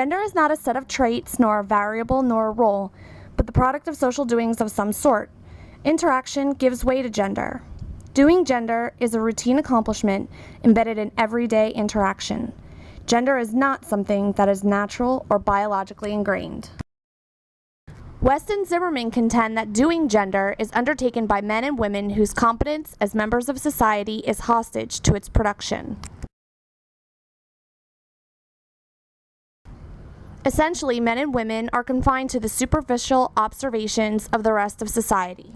Gender is not a set of traits, nor a variable, nor a role, but the product of social doings of some sort. Interaction gives way to gender. Doing gender is a routine accomplishment embedded in everyday interaction. Gender is not something that is natural or biologically ingrained. West and Zimmerman contend that doing gender is undertaken by men and women whose competence as members of society is hostage to its production. Essentially, men and women are confined to the superficial observations of the rest of society.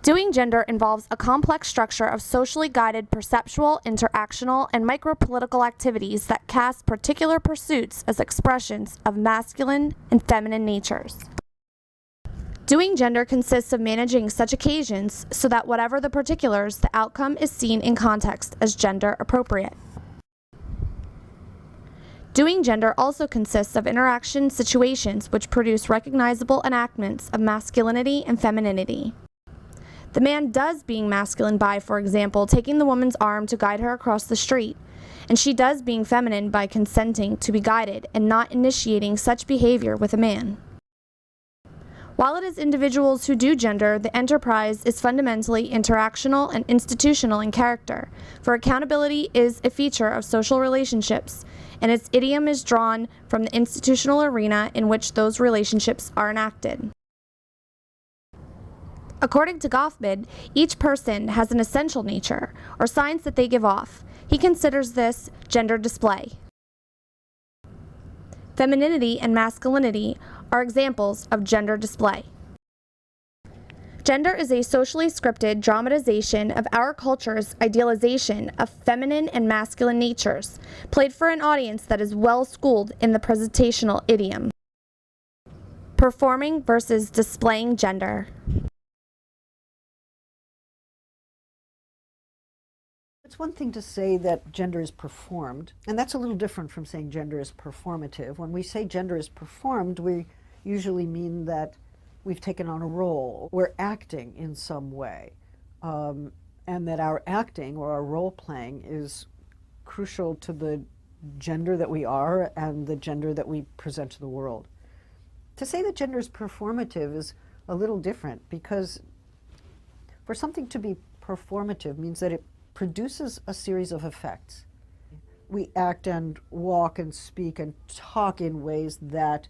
Doing gender involves a complex structure of socially guided perceptual, interactional, and micropolitical activities that cast particular pursuits as expressions of masculine and feminine natures. Doing gender consists of managing such occasions so that whatever the particulars, the outcome is seen in context as gender appropriate. Doing gender also consists of interaction situations which produce recognizable enactments of masculinity and femininity. The man does being masculine by, for example, taking the woman's arm to guide her across the street, and she does being feminine by consenting to be guided and not initiating such behavior with a man. While it is individuals who do gender, the enterprise is fundamentally interactional and institutional in character, for accountability is a feature of social relationships, and its idiom is drawn from the institutional arena in which those relationships are enacted. According to Goffman, each person has an essential nature, or signs that they give off. He considers this gender display. Femininity and masculinity are examples of gender display. Gender is a socially scripted dramatization of our culture's idealization of feminine and masculine natures, played for an audience that is well schooled in the presentational idiom. Performing versus displaying gender. It's one thing to say that gender is performed, and that's a little different from saying gender is performative. When we say gender is performed, we usually mean that we've taken on a role, we're acting in some way, and that our acting or our role playing is crucial to the gender that we are and the gender that we present to the world. To say that gender is performative is a little different, because for something to be performative means that it produces a series of effects. We act and walk and speak and talk in ways that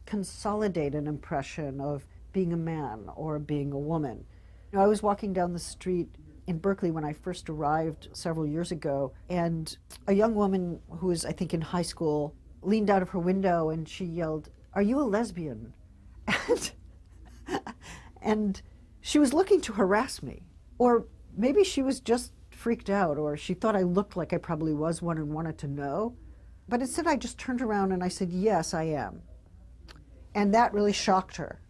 consolidate an impression of being a man or being a woman. You know, I was walking down the street in Berkeley when I first arrived several years ago, and a young woman who was, I think, in high school leaned out of her window and she yelled, "Are you a lesbian?" And she was looking to harass me. Or maybe she was just freaked out, or she thought I looked like I probably was one and wanted to know. But instead I just turned around and I said, "Yes, I am." And that really shocked her.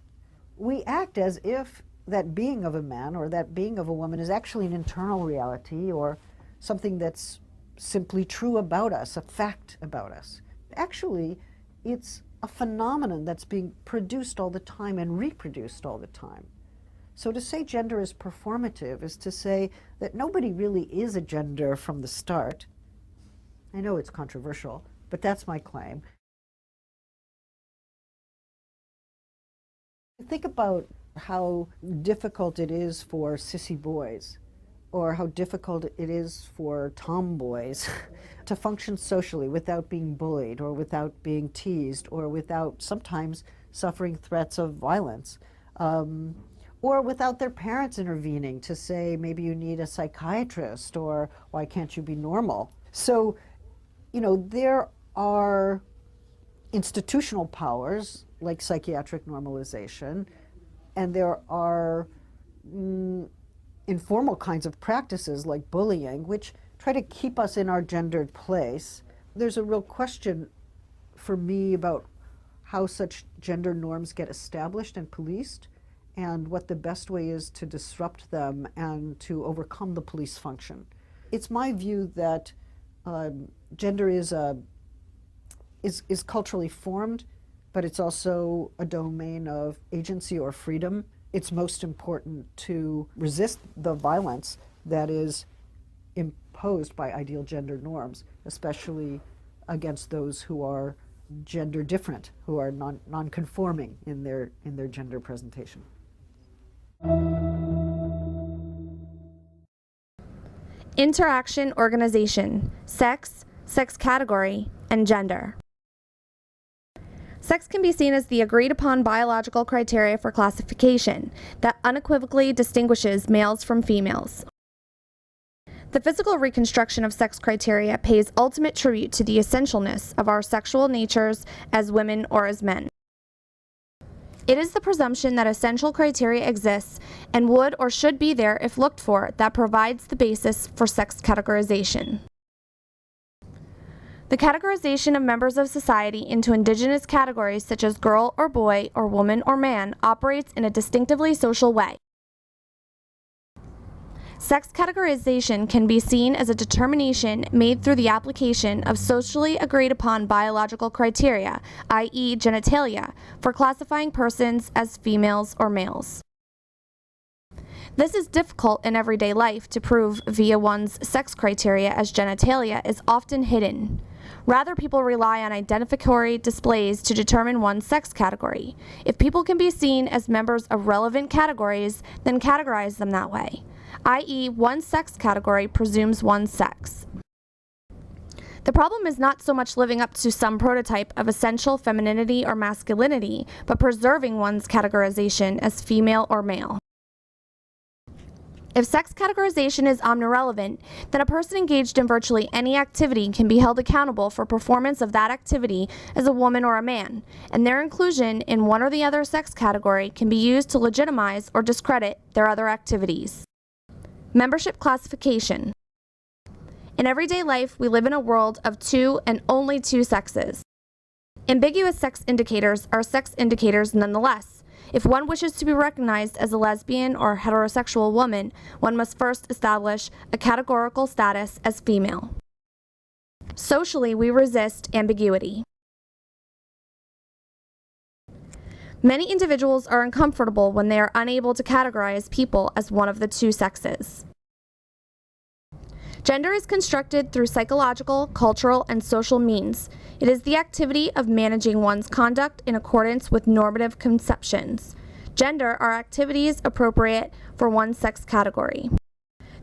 We act as if that being of a man or that being of a woman is actually an internal reality or something that's simply true about us, a fact about us. Actually, it's a phenomenon that's being produced all the time and reproduced all the time. So to say gender is performative is to say that nobody really is a gender from the start. I know it's controversial, but that's my claim. Think about how difficult it is for sissy boys, or how difficult it is for tomboys to function socially without being bullied, or without being teased, or without sometimes suffering threats of violence. Or without their parents intervening to say, maybe you need a psychiatrist, or why can't you be normal? So, you know, there are institutional powers like psychiatric normalization, and there are informal kinds of practices like bullying, which try to keep us in our gendered place. There's a real question for me about how such gender norms get established and policed, and what the best way is to disrupt them and to overcome the police function. It's my view that gender is culturally formed, but it's also a domain of agency or freedom. It's most important to resist the violence that is imposed by ideal gender norms, especially against those who are gender different, who are non-conforming in their gender presentation. Interaction organization, sex, sex category, and gender. Sex can be seen as the agreed-upon biological criteria for classification that unequivocally distinguishes males from females. The physical reconstruction of sex criteria pays ultimate tribute to the essentialness of our sexual natures as women or as men. It is the presumption that essential criteria exists and would or should be there if looked for that provides the basis for sex categorization. The categorization of members of society into indigenous categories such as girl or boy or woman or man operates in a distinctively social way. Sex categorization can be seen as a determination made through the application of socially agreed upon biological criteria, i.e. genitalia, for classifying persons as females or males. This is difficult in everyday life to prove via one's sex criteria, as genitalia is often hidden. Rather, people rely on identificatory displays to determine one's sex category. If people can be seen as members of relevant categories, then categorize them that way, i.e., one's sex category presumes one's sex. The problem is not so much living up to some prototype of essential femininity or masculinity, but preserving one's categorization as female or male. If sex categorization is omnirelevant, then a person engaged in virtually any activity can be held accountable for performance of that activity as a woman or a man, and their inclusion in one or the other sex category can be used to legitimize or discredit their other activities. Membership classification. In everyday life, we live in a world of two and only two sexes. Ambiguous sex indicators are sex indicators nonetheless. If one wishes to be recognized as a lesbian or heterosexual woman, one must first establish a categorical status as female. Socially, we resist ambiguity. Many individuals are uncomfortable when they are unable to categorize people as one of the two sexes. Gender is constructed through psychological, cultural, and social means. It is the activity of managing one's conduct in accordance with normative conceptions. Gender are activities appropriate for one's sex category.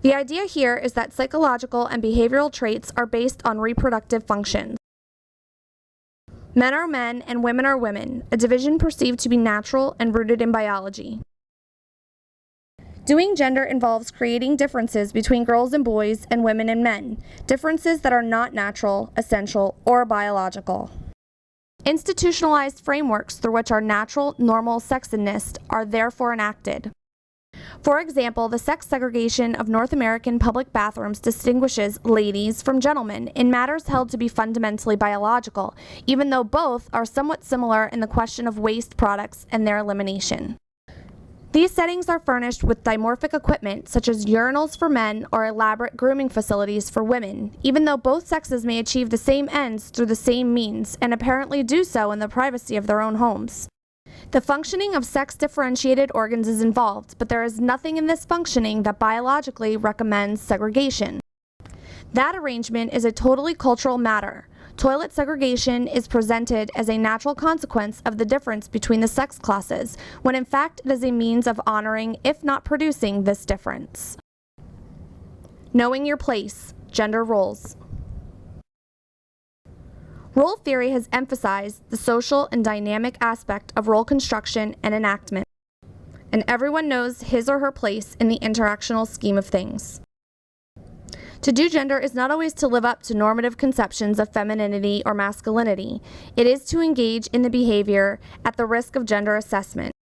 The idea here is that psychological and behavioral traits are based on reproductive functions. Men are men and women are women, a division perceived to be natural and rooted in biology. Doing gender involves creating differences between girls and boys and women and men, differences that are not natural, essential, or biological. Institutionalized frameworks through which our natural, normal sexedness are therefore enacted. For example, the sex segregation of North American public bathrooms distinguishes ladies from gentlemen in matters held to be fundamentally biological, even though both are somewhat similar in the question of waste products and their elimination. These settings are furnished with dimorphic equipment such as urinals for men or elaborate grooming facilities for women, even though both sexes may achieve the same ends through the same means and apparently do so in the privacy of their own homes. The functioning of sex-differentiated organs is involved, but there is nothing in this functioning that biologically recommends segregation. That arrangement is a totally cultural matter. Toilet segregation is presented as a natural consequence of the difference between the sex classes, when in fact it is a means of honoring, if not producing, this difference. Knowing your place, gender roles. Role theory has emphasized the social and dynamic aspect of role construction and enactment, and everyone knows his or her place in the interactional scheme of things. To do gender is not always to live up to normative conceptions of femininity or masculinity. It is to engage in the behavior at the risk of gender assessment.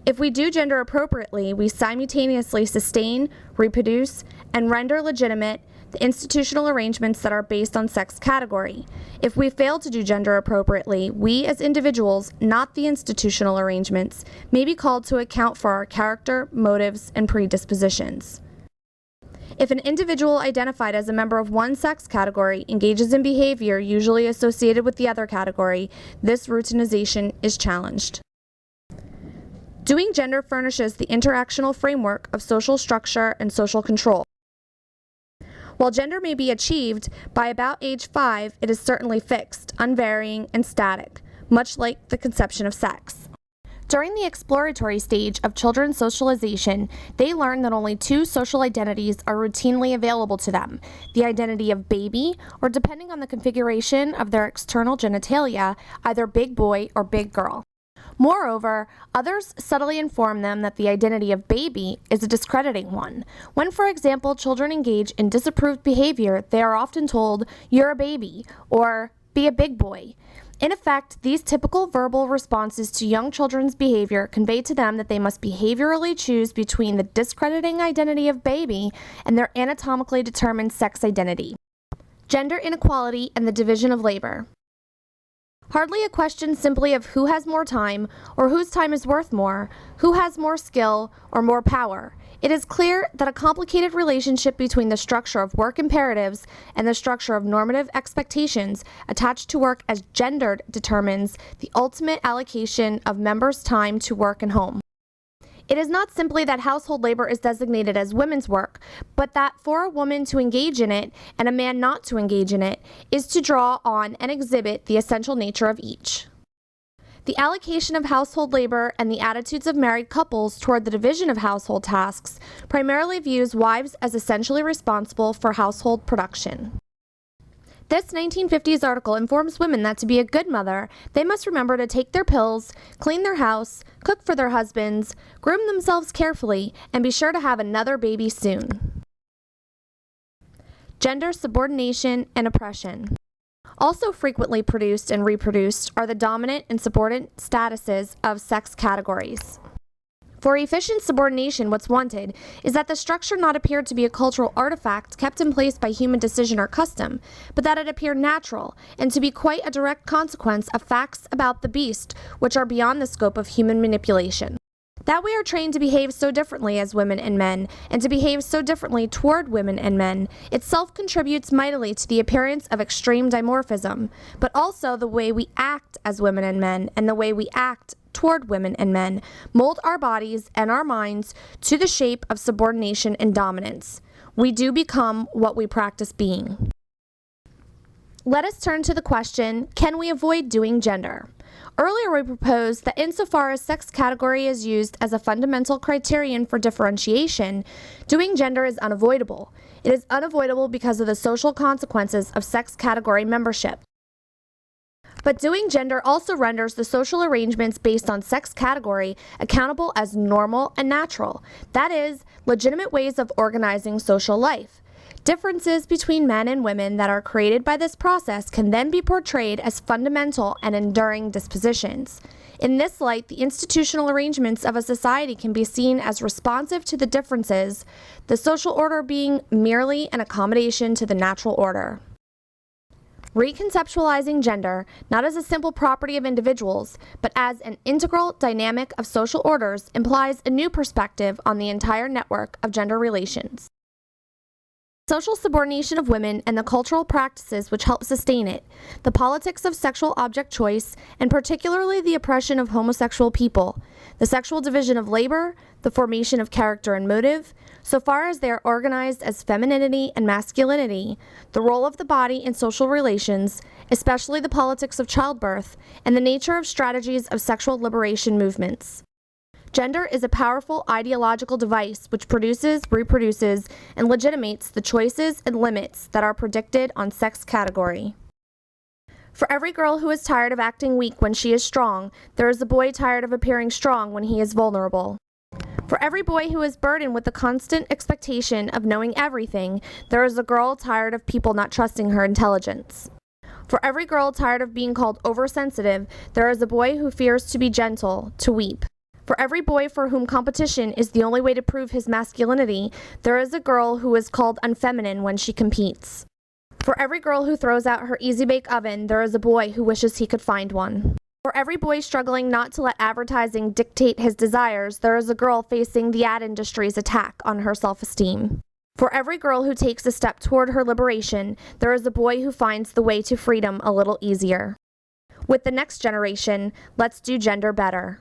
If we do gender appropriately, we simultaneously sustain, reproduce, and render legitimate the institutional arrangements that are based on sex category. If we fail to do gender appropriately, we as individuals, not the institutional arrangements, may be called to account for our character, motives, and predispositions. If an individual identified as a member of one sex category engages in behavior usually associated with the other category, this routinization is challenged. Doing gender furnishes the interactional framework of social structure and social control. While gender may be achieved, by about age 5, it is certainly fixed, unvarying, and static, much like the conception of sex. During the exploratory stage of children's socialization, they learn that only 2 social identities are routinely available to them: the identity of baby, or depending on the configuration of their external genitalia, either big boy or big girl. Moreover, others subtly inform them that the identity of baby is a discrediting one. When, for example, children engage in disapproved behavior, they are often told, "You're a baby," or "Be a big boy." In effect, these typical verbal responses to young children's behavior convey to them that they must behaviorally choose between the discrediting identity of baby and their anatomically determined sex identity. Gender inequality and the division of labor. Hardly a question simply of who has more time, or whose time is worth more, who has more skill, or more power. It is clear that a complicated relationship between the structure of work imperatives and the structure of normative expectations attached to work as gendered determines the ultimate allocation of members' time to work and home. It is not simply that household labor is designated as women's work, but that for a woman to engage in it and a man not to engage in it is to draw on and exhibit the essential nature of each. The allocation of household labor and the attitudes of married couples toward the division of household tasks primarily views wives as essentially responsible for household production. This 1950s article informs women that to be a good mother, they must remember to take their pills, clean their house, cook for their husbands, groom themselves carefully, and be sure to have another baby soon. Gender subordination and oppression. Also frequently produced and reproduced are the dominant and subordinate statuses of sex categories. For efficient subordination, what's wanted is that the structure not appear to be a cultural artifact kept in place by human decision or custom, but that it appear natural and to be quite a direct consequence of facts about the beast which are beyond the scope of human manipulation. That we are trained to behave so differently as women and men, and to behave so differently toward women and men, itself contributes mightily to the appearance of extreme dimorphism, but also the way we act as women and men, and the way we act toward women and men, mold our bodies and our minds to the shape of subordination and dominance. We do become what we practice being. Let us turn to the question, can we avoid doing gender? Earlier we proposed that insofar as sex category is used as a fundamental criterion for differentiation, doing gender is unavoidable. It is unavoidable because of the social consequences of sex category membership. But doing gender also renders the social arrangements based on sex category accountable as normal and natural, that is, legitimate ways of organizing social life. Differences between men and women that are created by this process can then be portrayed as fundamental and enduring dispositions. In this light, the institutional arrangements of a society can be seen as responsive to the differences, the social order being merely an accommodation to the natural order. Reconceptualizing gender, not as a simple property of individuals, but as an integral dynamic of social orders, implies a new perspective on the entire network of gender relations. Social subordination of women and the cultural practices which help sustain it, the politics of sexual object choice, and particularly the oppression of homosexual people, the sexual division of labor, the formation of character and motive, so far as they are organized as femininity and masculinity, the role of the body in social relations, especially the politics of childbirth, and the nature of strategies of sexual liberation movements. Gender is a powerful ideological device which produces, reproduces, and legitimates the choices and limits that are predicted on sex category. For every girl who is tired of acting weak when she is strong, there is a boy tired of appearing strong when he is vulnerable. For every boy who is burdened with the constant expectation of knowing everything, there is a girl tired of people not trusting her intelligence. For every girl tired of being called oversensitive, there is a boy who fears to be gentle, to weep. For every boy for whom competition is the only way to prove his masculinity, there is a girl who is called unfeminine when she competes. For every girl who throws out her easy-bake oven, there is a boy who wishes he could find one. For every boy struggling not to let advertising dictate his desires, there is a girl facing the ad industry's attack on her self-esteem. For every girl who takes a step toward her liberation, there is a boy who finds the way to freedom a little easier. With the next generation, let's do gender better.